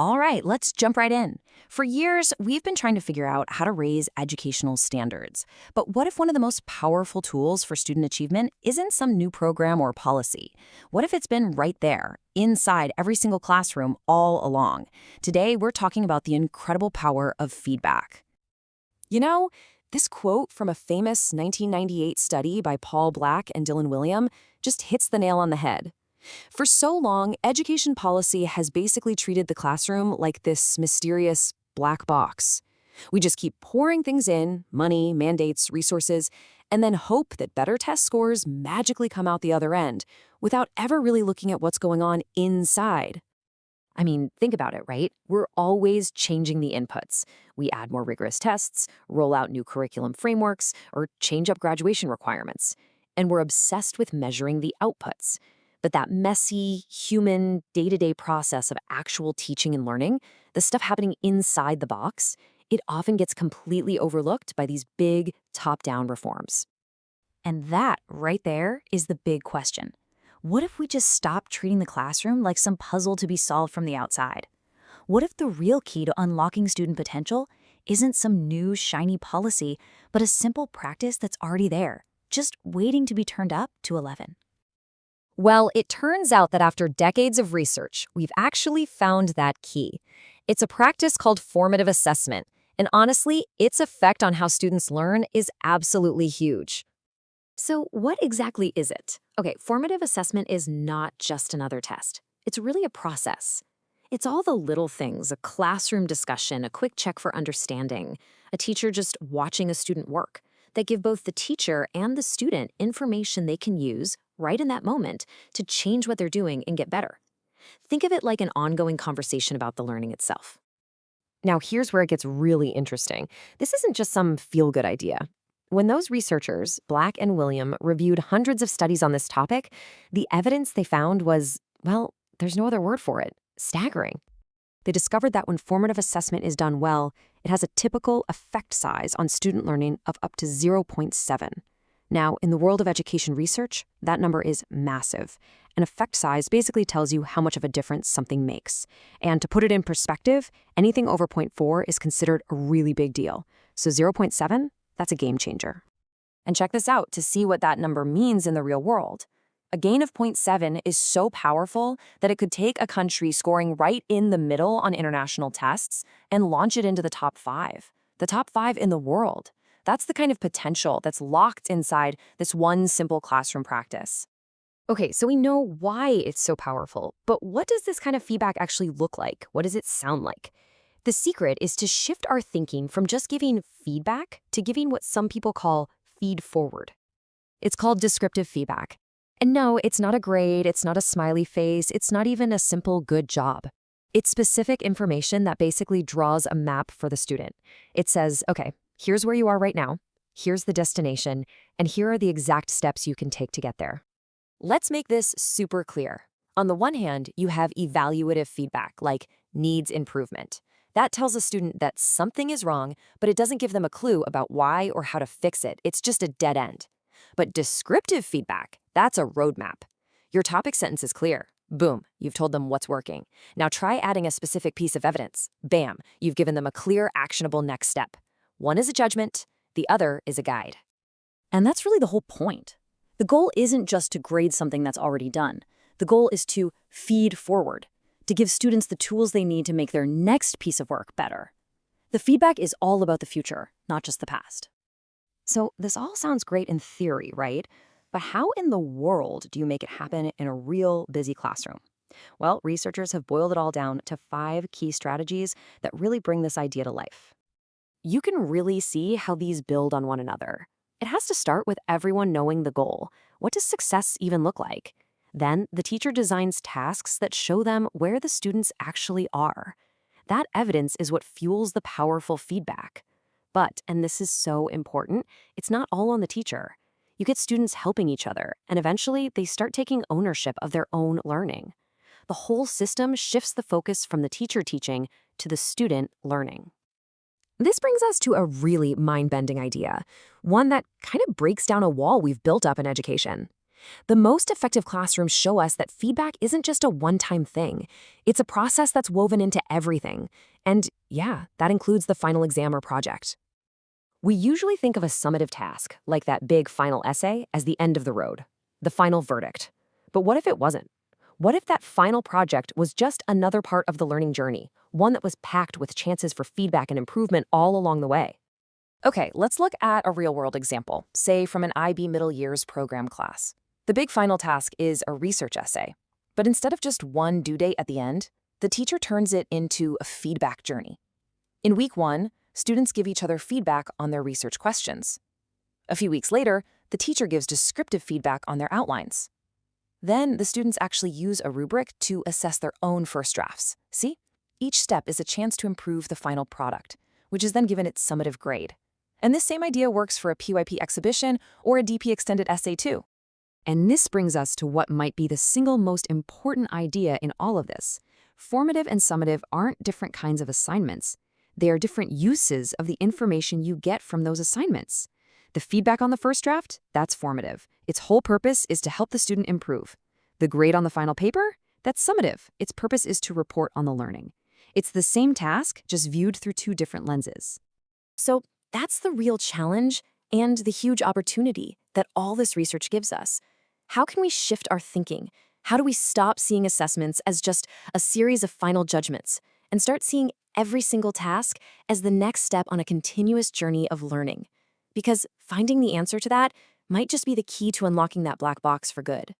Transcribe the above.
All right, let's jump right in. For years, we've been trying to figure out how to raise educational standards. But what if one of the most powerful tools for student achievement isn't some new program or policy? What if it's been right there, inside every single classroom all along? Today, we're talking about the incredible power of feedback. You know, this quote from a famous 1998 study by Paul Black and Dylan William just hits the nail on the head. For so long, education policy has basically treated the classroom like this mysterious black box. We just keep pouring things in, money, mandates, resources, and then hope that better test scores magically come out the other end without ever really looking at what's going on inside. I mean, think about it, right? We're always changing the inputs. We add more rigorous tests, roll out new curriculum frameworks, or change up graduation requirements. And we're obsessed with measuring the outputs. But that messy, human, day-to-day process of actual teaching and learning, the stuff happening inside the box, it often gets completely overlooked by these big, top-down reforms. And that, right there, is the big question. What if we just stop treating the classroom like some puzzle to be solved from the outside? What if the real key to unlocking student potential isn't some new, shiny policy, but a simple practice that's already there, just waiting to be turned up to 11? Well, it turns out that after decades of research, we've actually found that key. It's a practice called formative assessment, and honestly, its effect on how students learn is absolutely huge. So what exactly is it? Okay, formative assessment is not just another test. It's really a process. It's all the little things, a classroom discussion, a quick check for understanding, a teacher just watching a student work, that give both the teacher and the student information they can use right in that moment to change what they're doing and get better. Think of it like an ongoing conversation about the learning itself. Now, here's where it gets really interesting. This isn't just some feel-good idea. When those researchers, Black and William, reviewed hundreds of studies on this topic, the evidence they found was, well, there's no other word for it, staggering. They discovered that when formative assessment is done well, it has a typical effect size on student learning of up to 0.7. Now, in the world of education research, that number is massive. An effect size basically tells you how much of a difference something makes. And to put it in perspective, anything over 0.4 is considered a really big deal. So 0.7, that's a game changer. And check this out to see what that number means in the real world. A gain of 0.7 is so powerful that it could take a country scoring right in the middle on international tests and launch it into the top 5. The top 5 in the world. That's the kind of potential that's locked inside this one simple classroom practice. Okay, so we know why it's so powerful, but what does this kind of feedback actually look like? What does it sound like? The secret is to shift our thinking from just giving feedback to giving what some people call feed forward. It's called descriptive feedback. And no, it's not a grade, it's not a smiley face, it's not even a simple good job. It's specific information that basically draws a map for the student. It says, okay, here's where you are right now, here's the destination, and here are the exact steps you can take to get there. Let's make this super clear. On the one hand, you have evaluative feedback, like needs improvement. That tells a student that something is wrong, but it doesn't give them a clue about why or how to fix it. It's just a dead end. But descriptive feedback, that's a roadmap. Your topic sentence is clear. Boom, you've told them what's working. Now try adding a specific piece of evidence. Bam, you've given them a clear, actionable next step. One is a judgment, the other is a guide. And that's really the whole point. The goal isn't just to grade something that's already done. The goal is to feed forward, to give students the tools they need to make their next piece of work better. The feedback is all about the future, not just the past. So this all sounds great in theory, right? But how in the world do you make it happen in a real busy classroom? Well, researchers have boiled it all down to 5 key strategies that really bring this idea to life. You can really see how these build on one another. It has to start with everyone knowing the goal. What does success even look like? Then the teacher designs tasks that show them where the students actually are. That evidence is what fuels the powerful feedback. But, and this is so important, it's not all on the teacher. You get students helping each other, and eventually they start taking ownership of their own learning. The whole system shifts the focus from the teacher teaching to the student learning. This brings us to a really mind-bending idea, one that kind of breaks down a wall we've built up in education. The most effective classrooms show us that feedback isn't just a one-time thing. It's a process that's woven into everything. And yeah, that includes the final exam or project. We usually think of a summative task, like that big final essay, as the end of the road, the final verdict. But what if it wasn't? What if that final project was just another part of the learning journey, one that was packed with chances for feedback and improvement all along the way? Okay, let's look at a real-world example, say from an IB Middle Years program class. The big final task is a research essay. But instead of just one due date at the end, the teacher turns it into a feedback journey. In week 1, students give each other feedback on their research questions. A few weeks later, the teacher gives descriptive feedback on their outlines. Then the students actually use a rubric to assess their own first drafts. See? Each step is a chance to improve the final product, which is then given its summative grade. And this same idea works for a PYP exhibition or a DP extended essay too. And this brings us to what might be the single most important idea in all of this. Formative and summative aren't different kinds of assignments. They are different uses of the information you get from those assignments. The feedback on the first draft, that's formative. Its whole purpose is to help the student improve. The grade on the final paper, that's summative. Its purpose is to report on the learning. It's the same task, just viewed through two different lenses. So that's the real challenge and the huge opportunity that all this research gives us. How can we shift our thinking? How do we stop seeing assessments as just a series of final judgments and start seeing every single task as the next step on a continuous journey of learning? Because finding the answer to that might just be the key to unlocking that black box for good.